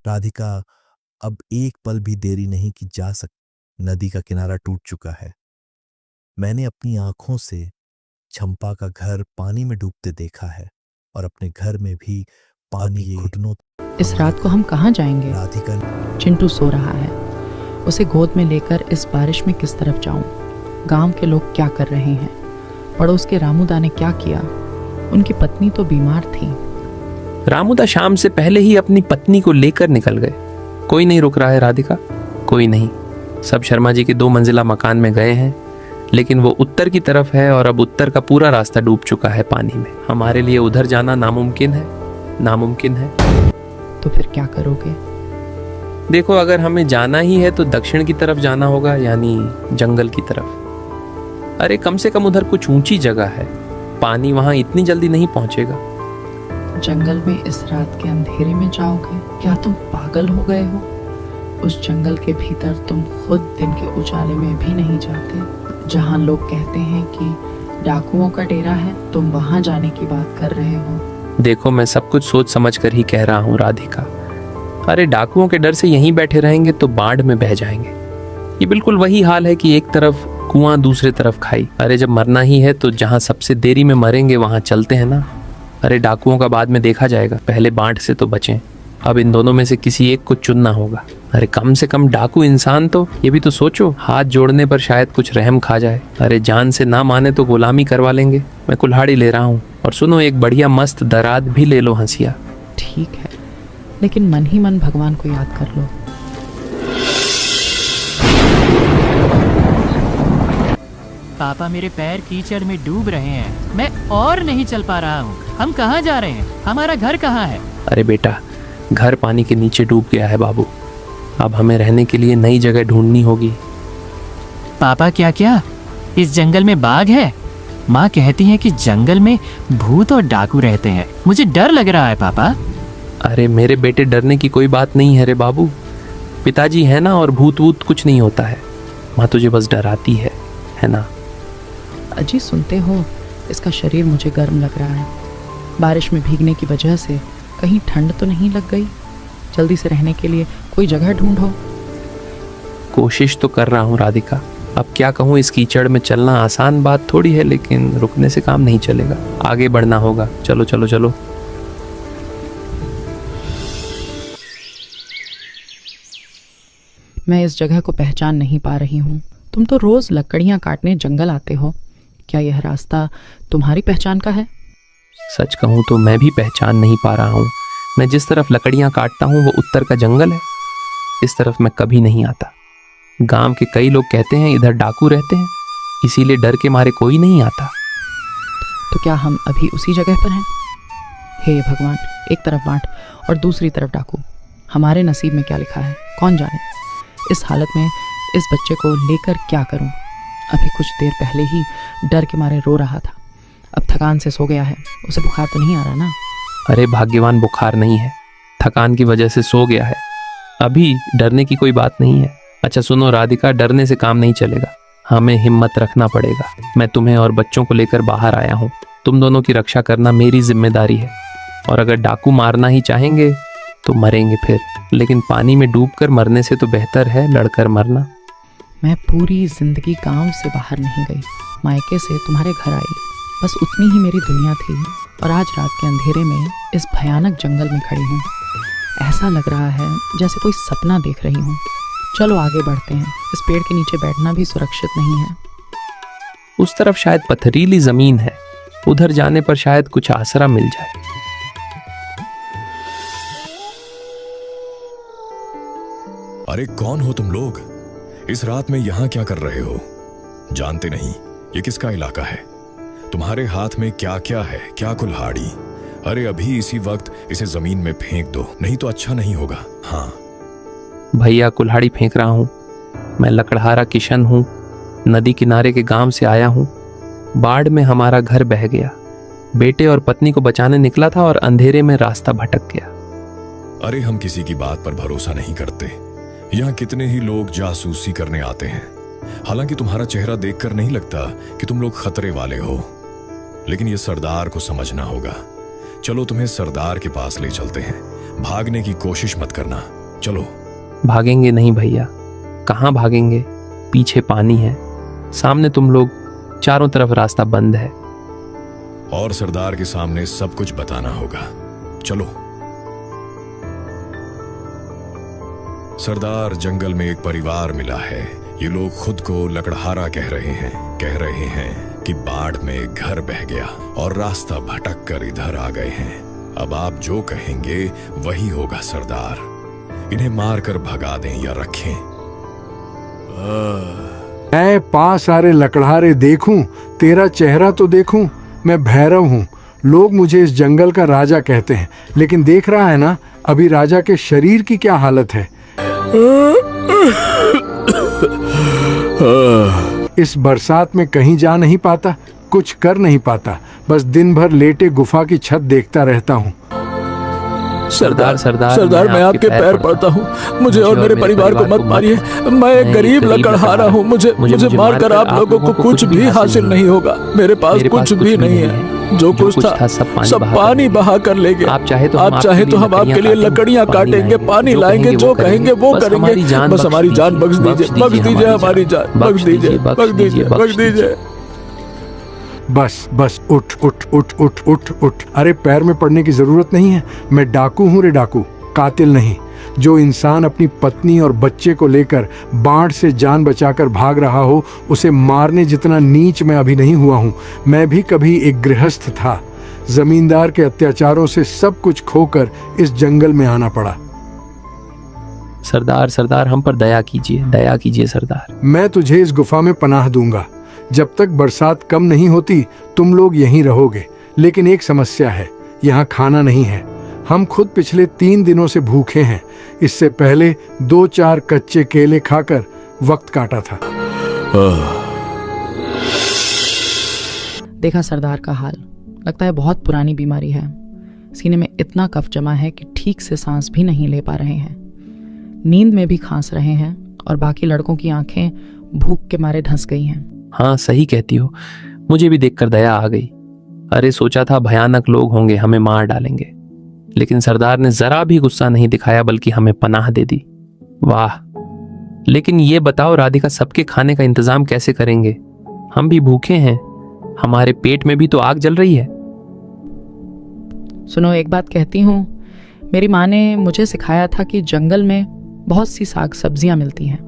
राधिका, अब एक पल भी देरी नहीं की जा सकती। नदी का किनारा टूट चुका है। मैंने अपनी आंखों से चंपा का घर पानी में डूबते देखा है और अपने घर में भी पानी के घुटनों। इस रात को हम कहाँ जाएंगे? राधिका, चिंटू सो रहा है। उसे गोद में लेकर इस बारिश में किस तरफ जाऊं? गांव के लोग क्या कर रहे हैं? पड़ोस के रामूदा ने क्या किया? उनकी पत्नी तो बीमार थी। रामूदा शाम से पहले ही अपनी पत्नी को लेकर निकल गए। कोई नहीं रुक रहा है राधिका, कोई नहीं। सब शर्मा जी के 2 मंजिला मकान में गए हैं, लेकिन वो उत्तर की तरफ है और अब उत्तर का पूरा रास्ता डूब चुका है पानी में। हमारे लिए उधर जाना नामुमकिन है, नामुमकिन है। तो फिर क्या करोगे? देखो, अगर हमें जाना ही है तो दक्षिण की तरफ जाना होगा, यानी जंगल की तरफ। अरे कम से कम उधर कुछ ऊंची जगह है, पानी वहां इतनी जल्दी नहीं पहुंचेगा। जंगल में इस रात के अंधेरे में जाओगे? क्या तुम पागल हो गए हो? उस जंगल के भीतर तुम खुद दिन के उजाले में भी नहीं जाते। जहाँ लोग कहते हैं कि डाकुओं का डेरा है, तुम वहां जाने की बात कर रहे हो। देखो, मैं सब कुछ सोच समझ कर ही कह रहा हूँ राधिका। अरे डाकुओं के डर से यहीं बैठे रहेंगे तो बाढ़ में बह जाएंगे। ये बिल्कुल वही हाल है कि एक तरफ कुआं दूसरे तरफ खाई। अरे जब मरना ही है तो जहाँ सबसे देरी में मरेंगे वहां चलते हैं ना। अरे डाकुओं का बाद में देखा जाएगा, पहले बाढ़ से तो बचें। अब इन दोनों में से किसी एक को चुनना होगा। अरे कम से कम डाकू इंसान तो ये भी तो सोचो, हाथ जोड़ने पर शायद कुछ रहम खा जाए। अरे जान से ना माने तो गुलामी करवा लेंगे। मैं कुल्हाड़ी ले रहा हूँ, और सुनो, एक बढ़िया मस्त दराद भी ले लो हंसिया। ठीक है, लेकिन मन ही मन भगवान को याद कर लो। पापा, मेरे पैर कीचड़ में डूब रहे हैं, मैं और नहीं चल पा रहा हूँ। हम कहाँ जा रहे हैं? हमारा घर कहाँ है? अरे बेटा, घर पानी के नीचे डूब गया है बाबू। अब हमें रहने के लिए नई जगह ढूंढनी होगी। पापा, क्या क्या इस जंगल में बाघ है? माँ कहती है कि जंगल में भूत और डाकू रहते हैं। मुझे डर लग रहा है पापा। अरे मेरे बेटे, डरने की कोई बात नहीं है रे बाबू। पिताजी है ना, और भूत वूत कुछ नहीं होता है। माँ तुझे बस डराती है ना? अजी, सुनते हो, इसका शरीर मुझे गर्म लग रहा है। बारिश में भीगने की वजह से कहीं ठंड तो नहीं लग गई? जल्दी से रहने के लिए कोई जगह ढूंढो। कोशिश तो कर रहा हूँ राधिका। अब क्या कहूँ, इस कीचड़ में चलना आसान बात थोड़ी है, लेकिन रुकने से काम नहीं चलेगा। आगे बढ़ना होगा। चलो चलो चलो। मैं इस जगह को पहचान नहीं पा रही हूँ। तुम तो रोज लकड़ियाँ काटने जंगल आते हो। क्या यह रास्ता तुम्हारी पहचान का है? सच कहूँ तो मैं भी पहचान नहीं पा रहा हूँ। मैं जिस तरफ लकड़ियाँ काटता हूँ वो उत्तर का जंगल है। इस तरफ मैं कभी नहीं आता। गांव के कई लोग कहते हैं इधर डाकू रहते हैं, इसीलिए डर के मारे कोई नहीं आता। तो क्या हम अभी उसी जगह पर हैं? हे भगवान, एक तरफ बांट और दूसरी तरफ डाकू। हमारे नसीब में क्या लिखा है कौन जाने। इस हालत में इस बच्चे को लेकर क्या करूं? अभी कुछ देर पहले ही डर के मारे रो रहा था, अब थकान से सो गया है। उसे बुखार तो नहीं आ रहा ना? अरे भाग्यवान, बुखार नहीं है, थकान की वजह से सो गया है। अभी डरने की कोई बात नहीं है। अच्छा सुनो राधिका, डरने से काम नहीं चलेगा, हमें हिम्मत रखना पड़ेगा। मैं तुम्हें और बच्चों को लेकर बाहर आया हूँ। तुम दोनों की रक्षा करना मेरी जिम्मेदारी है। और अगर डाकू मारना ही चाहेंगे तो मरेंगे फिर, लेकिन पानी में डूबकर मरने से तो बेहतर है लड़कर मरना। मैं पूरी जिंदगी गांव से बाहर नहीं गई, मायके से तुम्हारे घर आई, बस उतनी ही मेरी दुनिया थी। और आज रात के अंधेरे में इस भयानक जंगल में खड़ी हूँ। ऐसा लग रहा है जैसे कोई सपना देख रही हूँ। चलो आगे बढ़ते हैं, इस पेड़ के नीचे बैठना भी सुरक्षित नहीं है। उस तरफ शायद पथरीली जमीन है, उधर जाने पर शायद कुछ आसरा मिल जाए। अरे कौन हो तुम लोग? इस रात में यहाँ क्या कर रहे हो? जानते नहीं ये किसका इलाका है? तुम्हारे हाथ में क्या क्या है? क्या कुल्हाड़ी? अरे अभी इसी वक्त इसे जमीन में फेंक दो, नहीं तो अच्छा नहीं होगा। हाँ भैया, कुल्हाड़ी फेंक रहा हूँ। मैं लकड़हारा किशन हूँ, नदी किनारे के गांव से आया हूँ। बाढ़ में हमारा घर बह गया, बेटे और पत्नी को बचाने निकला था और अंधेरे में रास्ता भटक गया। अरे हम किसी की बात पर भरोसा नहीं करते। यहाँ कितने ही लोग जासूसी करने आते हैं। हालांकि तुम्हारा चेहरा देखकर नहीं लगता कि तुम लोग खतरे वाले हो, लेकिन ये सरदार को समझना होगा। चलो तुम्हें सरदार के पास ले चलते हैं। भागने की कोशिश मत करना, चलो। भागेंगे नहीं भैया, कहाँ भागेंगे? पीछे पानी है, सामने तुम लोग, चारों तरफ रास्ता बंद है। और सरदार के सामने सब कुछ बताना होगा, चलो। सरदार, जंगल में एक परिवार मिला है। ये लोग खुद को लकड़हारा कह रहे हैं कि बाढ़ में घर बह गया और रास्ता भटक कर इधर आ गए हैं। अब आप जो कहेंगे वही होगा सरदार। इन्हें मारकर भगा दें या रखें? मैं पास आ रहे लकड़हारे देखूं, तेरा चेहरा तो देखूं। मैं भैरव हूँ, लोग मुझे इस जंगल का राजा कहते हैं, लेकिन देख रहा है ना अभी राजा के शरीर की क्या हालत है। इस बरसात में कहीं जा नहीं पाता, कुछ कर नहीं पाता, बस दिन भर लेटे गुफा की छत देखता रहता हूँ। सरदार, मैं आपके पैर पड़ता हूँ, मुझे और मेरे परिवार को मत मारिए। मैं एक गरीब लकड़हारा हूँ, मुझे मारकर आप लोगों को कुछ भी हासिल नहीं होगा। मेरे पास कुछ भी नहीं है, जो कुछ था सब पानी बहा कर ले गए। आप चाहे तो हम आपके लिए लकड़ियाँ काटेंगे, पानी लाएंगे, जो कहेंगे वो करेंगे। बस हमारी जान बख्श दीजिए, हमारी जान बख्श दीजिए। बस उठ उठ उठ उठ उठ उठ। अरे पैर में पड़ने की जरूरत नहीं है, मैं डाकू हूँ रे डाकू, कातिल नहीं। जो इंसान अपनी पत्नी और बच्चे को लेकर बाढ़ से जान बचाकर भाग रहा हो, उसे मारने जितना नीच मैं अभी नहीं हुआ हूँ। मैं भी कभी एक गृहस्थ था, जमींदार के अत्याचारों से सब कुछ खोकर इस जंगल में आना पड़ा। सरदार, हम पर दया कीजिए सरदार। मैं तुझे इस गुफा में पनाह दूंगा। जब तक बरसात कम नहीं होती तुम लोग यहीं रहोगे, लेकिन एक समस्या है, यहाँ खाना नहीं है। हम खुद पिछले 3 दिनों से भूखे हैं। इससे पहले 2-4 कच्चे केले खाकर वक्त काटा था। देखा सरदार का हाल, लगता है बहुत पुरानी बीमारी है। सीने में इतना कफ जमा है कि ठीक से सांस भी नहीं ले पा रहे हैं। नींद में भी खांस रहे हैं और बाकी लड़कों की आंखें भूख के मारे धंस गई हैं। हाँ, सही कहती हो, मुझे भी देखकर दया आ गई। अरे सोचा था भयानक लोग होंगे, हमें मार डालेंगे, लेकिन सरदार ने जरा भी गुस्सा नहीं दिखाया, बल्कि हमें पनाह दे दी। वाह! लेकिन ये बताओ राधिका, सबके खाने का इंतजाम कैसे करेंगे? हम भी भूखे हैं, हमारे पेट में भी तो आग जल रही है। सुनो, एक बात कहती हूँ, मेरी माँ ने मुझे सिखाया था कि जंगल में बहुत सी साग सब्जियां मिलती हैं।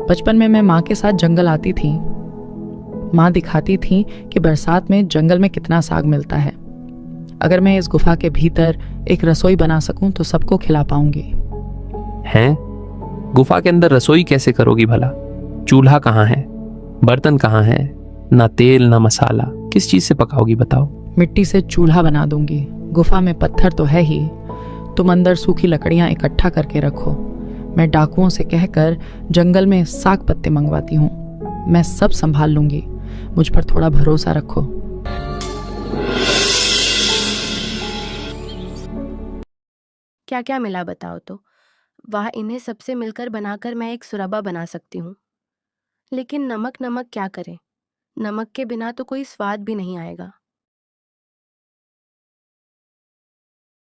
बचपन में मैं माँ के साथ जंगल आती थी। माँ दिखाती थी कि बरसात में जंगल में कितना साग मिलता है। अगर मैं इस गुफा के भीतर एक रसोई बना सकूं तो सबको खिला पाऊंगी। हैं? गुफा के अंदर रसोई कैसे करोगी भला? चूल्हा कहाँ है? बर्तन कहाँ है? ना तेल ना मसाला, किस चीज से पकाओगी बताओ? मिट्टी से चूल्हा बना दूंगी। गुफा में पत्थर तो है ही, तुम अंदर सूखी लकड़ियां इकट्ठा करके रखो। मैं डाकुओं से कहकर जंगल में साग पत्ते मंगवाती हूँ। मैं सब संभाल लूंगी, मुझ पर थोड़ा भरोसा रखो। क्या क्या मिला बताओ तो? वाह, इन्हें सबसे मिलकर बनाकर मैं एक सुरबा बना सकती हूँ। लेकिन नमक क्या करें? नमक के बिना तो कोई स्वाद भी नहीं आएगा।